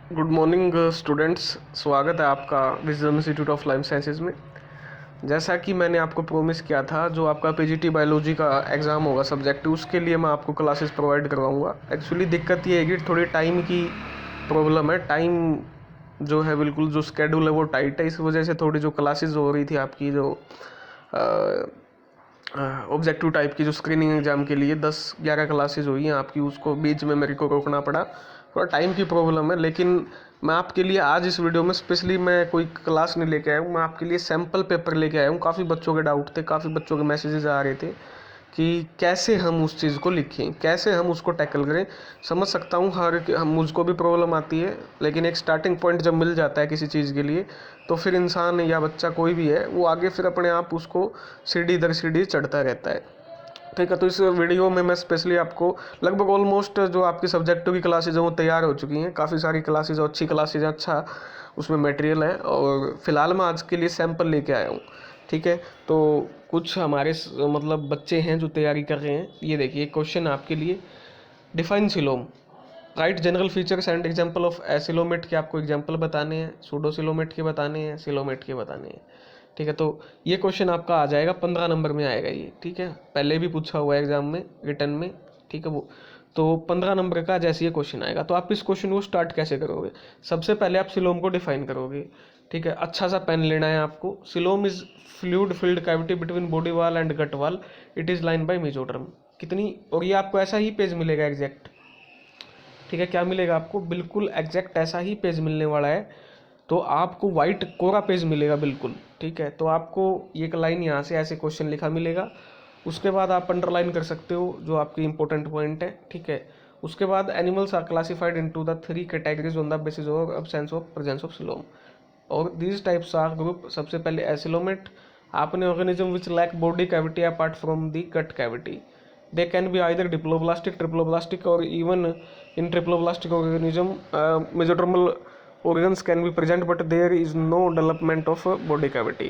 Good morning students. स्वागत है आपका wisdom institute of life sciences में। जैसा कि मैंने आपको प्रॉमिस किया था, जो आपका पीजीटी बायोलॉजी का एग्ज़ाम होगा सब्जेक्ट, उसके लिए मैं आपको क्लासेस प्रोवाइड करवाऊंगा। एक्चुअली दिक्कत ये है कि थोड़ी टाइम की प्रॉब्लम है। टाइम जो है बिल्कुल जो स्केड्यूल है वो टाइट है, इस वजह से थोड़ी जो क्लासेस हो रही थी आपकी जो ऑब्जेक्टिव टाइप की जो स्क्रीनिंग एग्जाम के लिए 10-11 क्लासेज हुई हैं आपकी, उसको बीच में मेरे को रोकना पड़ा। थोड़ा टाइम की प्रॉब्लम है, लेकिन मैं आपके लिए आज इस वीडियो में स्पेशली मैं कोई क्लास नहीं लेके आया हूँ, मैं आपके लिए सैम्पल पेपर लेके आया हूँ। काफ़ी बच्चों के डाउट थे, काफ़ी बच्चों के मैसेजेस आ रहे थे कि कैसे हम उस चीज़ को लिखें, कैसे हम उसको टैकल करें। समझ सकता हूँ, हम मुझको भी प्रॉब्लम आती है, लेकिन एक स्टार्टिंग पॉइंट जब मिल जाता है किसी चीज़ के लिए, तो फिर इंसान या बच्चा कोई भी है वो आगे फिर अपने आप उसको सीढ़ी दर सीढ़ी चढ़ता रहता है। ठीक है, तो इस वीडियो में मैं स्पेशली आपको लगभग ऑलमोस्ट जो आपकी सब्जेक्टों की क्लासेज हैं वो तैयार हो चुकी हैं। काफ़ी सारी क्लासेज और अच्छी क्लासेज हैं, अच्छा उसमें मटेरियल है, और फिलहाल मैं आज के लिए सैम्पल लेके आया हूँ। ठीक है, तो कुछ हमारे मतलब बच्चे हैं जो तैयारी कर रहे हैं। ये देखिए क्वेश्चन आपके लिए, define coelom, right general features and example of acoelomate के आपको एग्जाम्पल बताने हैं, सूडोसिलोमेट के बताने हैं, सिलोमेट के बताने हैं। ठीक है, तो ये क्वेश्चन आपका आ जाएगा 15 नंबर में आएगा ये। ठीक है, पहले भी पूछा हुआ है एग्जाम में रिटर्न में। ठीक है, वो तो 15 नंबर का जैसे ये क्वेश्चन आएगा, तो आप इस क्वेश्चन को स्टार्ट कैसे करोगे? सबसे पहले आप सिलोम को डिफाइन करोगे। ठीक है, अच्छा सा पेन लेना है आपको। Coelom is fluid filled cavity between body wall and gut wall, it is line by mesoderm. कितनी, और ये आपको ऐसा ही पेज मिलेगा एग्जैक्ट। ठीक है, क्या मिलेगा आपको? बिल्कुल एग्जैक्ट ऐसा ही पेज मिलने वाला है। तो आपको वाइट कोरा पेज मिलेगा बिल्कुल। ठीक है, तो आपको एक लाइन यहाँ से ऐसे क्वेश्चन लिखा मिलेगा। उसके बाद आप अंडरलाइन कर सकते हो जो आपकी इंपॉर्टेंट पॉइंट है। ठीक है, उसके बाद animals are classified into the 3 categories on the basis of absence of presence of coelom, और दीज टाइप्स आर ग्रुप। सबसे पहले एसिलोमेट, आपने organism which lack body cavity apart from the gut cavity. They can be either diploblastic, triploblastic, और even in triploblastic organism mesodermal organs can be present but there is no development of body cavity.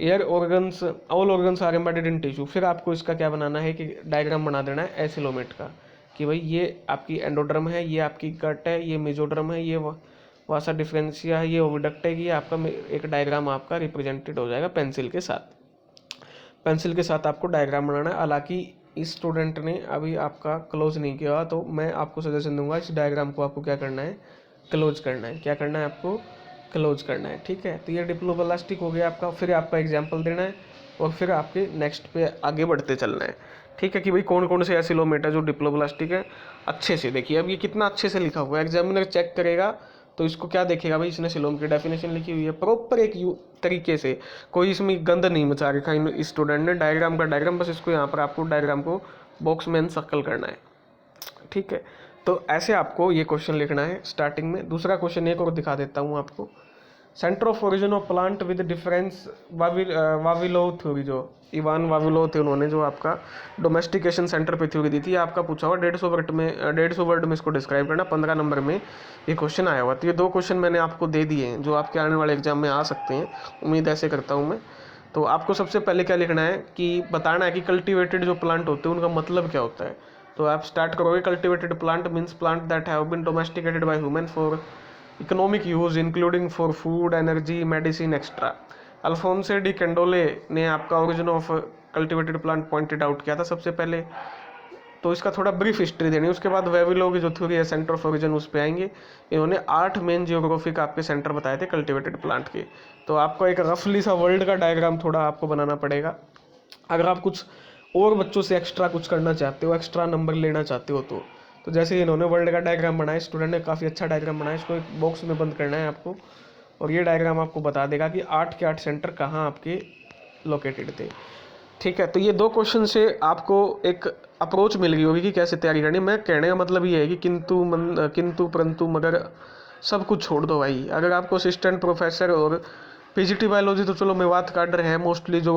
Air organs, all organs are embedded in tissue। फिर आपको इसका क्या बनाना है कि diagram बना देना है एसिलोमेट का, कि भाई ये आपकी एंडोड्रम है, ये आपकी गट है, ये मेसोड्रम है, ये वासा डिफरेंशिया है, ये ओविडक्ट है। ये आपका एक डायग्राम आपका रिप्रेजेंटेड हो जाएगा पेंसिल के साथ। पेंसिल के साथ आपको डायग्राम बनाना है। हालांकि इस स्टूडेंट ने अभी आपका क्लोज नहीं किया, तो मैं आपको सजेशन दूंगा इस डायग्राम को आपको क्या करना है, क्लोज करना है। क्या करना है आपको? क्लोज करना है। ठीक है, तो ये डिप्लोब्लास्टिक हो गया आपका। फिर आपका एग्जाम्पल देना है, और फिर आपके नेक्स्ट पे आगे बढ़ते चलना है। ठीक है, कि भाई कौन कौन से एसिलोमेट है जो डिप्लोब्लास्टिक है। अच्छे से देखिए, अब ये कितना अच्छे से लिखा हुआ है, एग्जामिनर चेक करेगा तो इसको क्या देखेगा, भाई इसने सिलोम की डेफिनेशन लिखी हुई है प्रॉपर एक तरीके से, कोई इसमें गंद नहीं मचा रखा इन स्टूडेंट ने। डायग्राम का डायग्राम, बस इसको यहाँ पर आपको डायग्राम को बॉक्स में सर्कल करना है। ठीक है, तो ऐसे आपको ये क्वेश्चन लिखना है स्टार्टिंग में। दूसरा क्वेश्चन एक और दिखा देता हूँ आपको, centre of origin of plant with difference Vavilov theory, जो इवान वाविलोव थे, उन्होंने जो आपका डोमेस्टिकेशन सेंटर पे थ्योरी दी थी। आपका पूछा हुआ 150 वर्ड में इसको डिस्क्राइब करना। 15 नंबर में ये क्वेश्चन आया हुआ। तो ये दो क्वेश्चन मैंने आपको दे दिए हैं जो आपके आने वाले एग्जाम में आ सकते हैं, उम्मीद ऐसे करता हूँ मैं। तो आपको सबसे पहले क्या लिखना है कि बताना है कि कल्टिवेटेड जो प्लांट होते हैं उनका मतलब क्या होता है। तो आप स्टार्ट करोगे, cultivated plant means plant that have been domesticated by human for economic use including for food, energy, medicine extra. Alphonse de Candolle ने आपका origin of cultivated plant pointed out किया था सबसे पहले। तो इसका थोड़ा ब्रीफ हिस्ट्री देनी है। उसके बाद वेविलो की जो थ्योरी है सेंटर ऑफ ओरिजिन, उस पर आएंगे। इन्होंने 8 मेन जियोग्राफिक आपके सेंटर बताए थे कल्टिवेटेड प्लांट के। तो आपको एक रफली सा वर्ल्ड का डायग्राम थोड़ा आपको बनाना पड़ेगा। अगर आप कुछ और बच्चों से एक्स्ट्रा कुछ करना चाहते हो, एक्स्ट्रा नंबर लेना चाहते हो, तो जैसे इन्होंने वर्ल्ड का डायग्राम बनाया, स्टूडेंट ने काफ़ी अच्छा डायग्राम बनाया, इसको एक बॉक्स में बंद करना है आपको, और ये डायग्राम आपको बता देगा कि 8 के 8 सेंटर कहाँ आपके लोकेटेड थे। ठीक है, तो ये दो क्वेश्चन से आपको एक अप्रोच मिल गई होगी कि कैसे तैयारी करनी। मैं कहने का मतलब ये है कि किंतु परंतु मगर सब कुछ छोड़ दो भाई। अगर आपको असिस्टेंट प्रोफेसर और पीजीटी बायोलॉजी, तो चलो मेवात काडर है, मोस्टली जो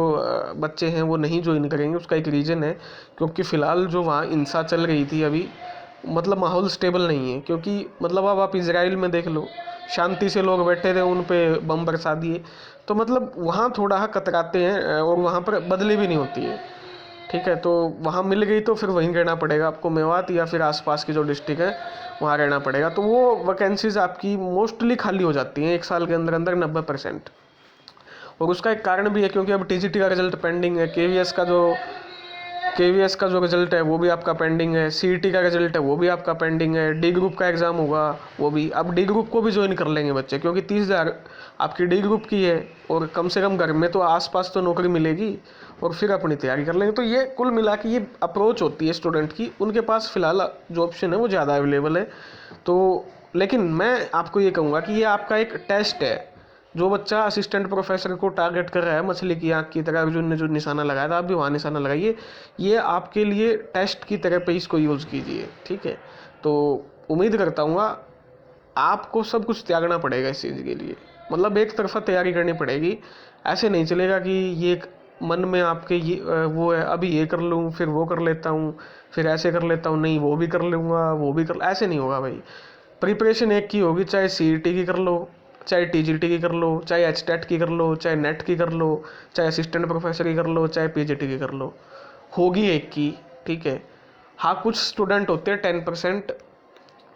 बच्चे हैं वो नहीं ज्वाइन करेंगे। उसका एक रीज़न है, क्योंकि फ़िलहाल जो वहाँ हिंसा चल रही थी अभी, मतलब माहौल स्टेबल नहीं है। क्योंकि मतलब अब आप इजराइल में देख लो, शांति से लोग बैठे थे, उन पे बम बरसा दिए। तो मतलब वहाँ थोड़ा कतराते हैं, और वहाँ पर बदली भी नहीं होती है। ठीक है। तो वहाँ मिल गई तो फिर वहीं रहना पड़ेगा आपको, मेवात या फिर आसपास की जो डिस्ट्रिक्ट है वहाँ रहना पड़ेगा। तो वो वैकेंसीज़ आपकी मोस्टली खाली हो जाती हैं 1 साल के अंदर अंदर 90%। और उसका एक कारण भी है, क्योंकि अब टीजीटी का रिजल्ट पेंडिंग है, केवीएस का जो रिजल्ट है वो भी आपका पेंडिंग है, सीईटी का रिजल्ट है वो भी आपका पेंडिंग है, डी ग्रुप का एग्ज़ाम होगा वो भी। अब डी ग्रुप को भी ज्वाइन कर लेंगे बच्चे, क्योंकि 30,000 आपकी डी ग्रुप की है और कम से कम घर में तो आसपास तो नौकरी मिलेगी, और फिर अपनी तैयारी कर लेंगे। तो ये कुल मिला के ये अप्रोच होती है स्टूडेंट की, उनके पास फिलहाल जो ऑप्शन है वो ज़्यादा अवेलेबल है। तो लेकिन मैं आपको ये कहूँगा कि ये आपका एक टेस्ट है। जो बच्चा असिस्टेंट प्रोफेसर को टारगेट कर रहा है मछली की आँख की तरह, अर्जुन ने जो निशाना लगाया था आप भी वहाँ निशाना लगाइए। ये आपके लिए टेस्ट की तरह पे इसको यूज़ कीजिए, ठीक है। तो उम्मीद करता हूँ आपको सब कुछ त्यागना पड़ेगा इस चीज़ के लिए, मतलब एक तरफा तैयारी करनी पड़ेगी। ऐसे नहीं चलेगा कि ये एक मन में आपके ये वो है, अभी ये कर लूँ फिर वो कर लेता हूँ, फिर ऐसे कर लेता हूँ, नहीं वो भी कर लूँगा वो भी कर, ऐसे नहीं होगा भाई। प्रिपरेशन एक की होगी, चाहे सीईटी की कर लो, चाहे टीजीटी की कर लो, चाहे एचटेट की कर लो, चाहे नेट की कर लो, चाहे असिस्टेंट प्रोफेसर की कर लो, चाहे पीजीटी की कर लो, होगी एक की, ठीक है। हाँ, कुछ स्टूडेंट होते हैं 10%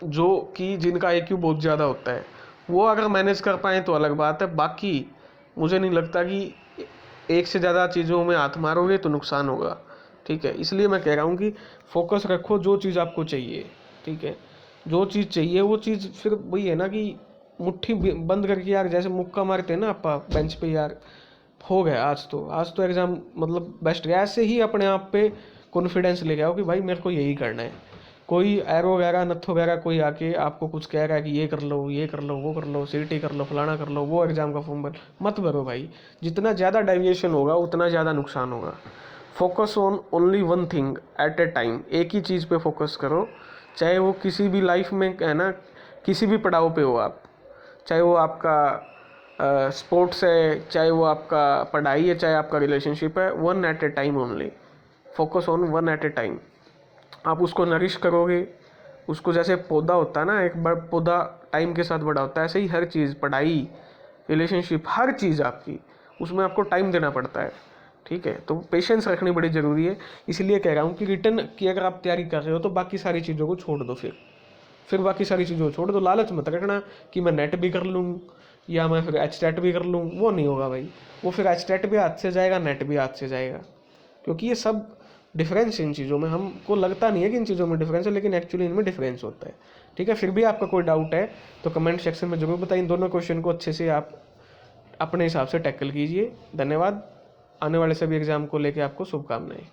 जो कि जिनका IQ बहुत ज़्यादा होता है, वो अगर मैनेज कर पाएँ तो अलग बात है। बाकी मुझे नहीं लगता कि एक से ज़्यादा चीज़ों में हाथ मारोगे तो नुकसान होगा, ठीक है। इसलिए मैं कह रहा हूँ कि फोकस रखो जो चीज़ आपको चाहिए, ठीक है। जो चीज़ चाहिए वो चीज़ फिर वही है ना कि मुट्ठी बंद करके यार, जैसे मुक्का मारते हैं ना आप बेंच पे, यार हो गया आज तो एग्ज़ाम मतलब बेस्ट गया। ऐसे ही अपने आप पे कॉन्फिडेंस लेके आओ कि भाई मेरे को यही करना है। कोई एरो वगैरह नत्थो वगैरह कोई आके आपको कुछ कह रहा है कि ये कर लो ये कर लो वो कर लो, सीईटी कर लो फलाना कर लो, वो एग्ज़ाम का फॉर्म भर, मत भरो भाई। जितना ज़्यादा डेविएशन होगा उतना ज़्यादा नुकसान होगा। Focus on only one thing at a time, एक ही चीज़ पे फोकस करो, चाहे वो किसी भी लाइफ में है ना, किसी भी पड़ाव पे हो आप, चाहे वो आपका स्पोर्ट्स है, चाहे वो आपका पढ़ाई है, चाहे आपका रिलेशनशिप है। One at a time only, focus on one at a time. आप उसको नरिश करोगे, उसको जैसे पौधा होता है ना, एक बड़ा पौधा टाइम के साथ बड़ा होता है, ऐसे ही हर चीज़, पढ़ाई, रिलेशनशिप, हर चीज़ आपकी, उसमें आपको टाइम देना पड़ता है, ठीक है। तो पेशेंस रखनी बड़ी ज़रूरी है। इसलिए कह रहा हूँ कि रिटर्न की अगर आप तैयारी कर रहे हो तो बाकी सारी चीज़ों को छोड़ दो, फिर बाकी सारी चीज़ों को छोड़ दो। लालच मत रखना कि मैं नेट भी कर लूँ या मैं फिर एचटेट भी कर लूँ, वो नहीं होगा भाई। वो फिर एचटेट भी हाथ से जाएगा, नेट भी हाथ से जाएगा, क्योंकि ये सब डिफरेंस इन चीज़ों में, हमको लगता नहीं है कि इन चीज़ों में डिफरेंस है, लेकिन एक्चुअली इनमें डिफरेंस होता है, ठीक है। फिर भी आपका कोई डाउट है तो कमेंट सेक्शन में ज़रूर बताइए। इन दोनों क्वेश्चन को अच्छे से आप अपने हिसाब से टैकल कीजिए। धन्यवाद। आने वाले सभी एग्ज़ाम को लेकर आपको शुभकामनाएं।